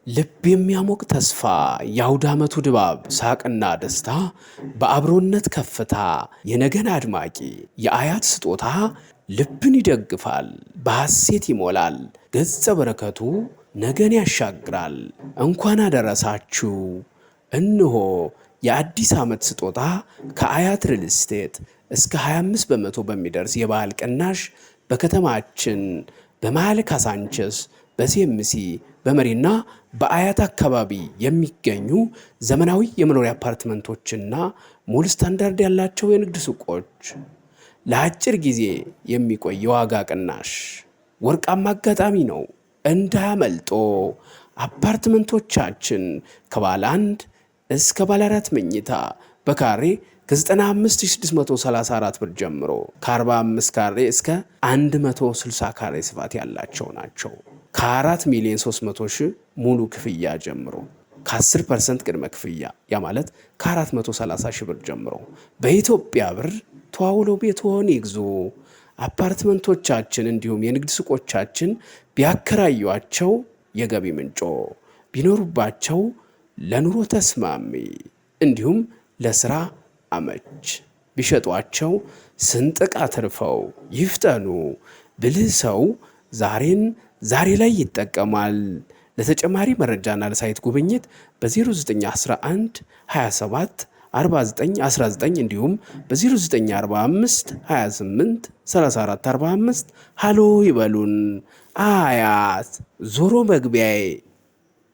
ልብ የሚያሞቅ ተስፋ የአውደ ዓመቱ ድባብ ሳቅና ደስታ በአብሮነት ከፍታ የነገን አድማቂ የአያት ስጦታ ልብን ይደግፋል በሐሴት ይሞላል ገጸ በረከቱ ነገን ያሻግራል። እንኳን አደረሳችሁ። እንሆ የአዲስ ዓመት ስጦታ ከአያት ሪል ስቴት እስከ 25 በመቶ በሚደርስ የበዓል ቅናሽ በከተማችን በመሃል ካሳንችስ በሲኤምሲ በመሪና በአያት አካባቢ የሚገኙ ዘመናዊ የመኖሪያ አፓርትመንቶችና ሙሉ ስታንዳርድ ያላቸው የንግድ ሱቆች ለአጭር ጊዜ የሚቆይ የዋጋ ቅናሽ ወርቃማ አጋጣሚ ነው። እንዳያመልጦ። አፓርትመንቶቻችን ከባለ 1 እስከ ባለ 4 መኝታ በካሬ ከ95634 ብር ጀምሮ ከ45 ካሬ እስከ 160 ካሬ ስፋት ያላቸው ናቸው። ከ4 ሚሊዮን 300 ሺህ ሙሉ ክፍያ ጀምሮ ከ10% ቅድመ ክፍያ ያ ማለት ከ430 ሺህ ብር ጀምሮ በኢትዮጵያ ብር ተዋውለው ቤትዎን ይግዙ። አፓርትመንቶቻችን እንዲሁም የንግድ ሱቆቻችን ቢያከራዩአቸው የገቢ ምንጮ፣ ቢኖሩባቸው ለኑሮ ተስማሚ እንዲሁም ለስራ አመች፣ ቢሸጧቸው ስንጥቅ አትርፈው ይፍጠኑ። ብልህ ሰው ዛሬ ላይ ይጠቀማል። ለተጨማሪ መረጃና ለሳይት ጉብኝት በ0911 27 4919 እንዲሁም በ0945 28 34 45 ሃሎ ይበሉን። አያት ዞሮ መግቢያዬ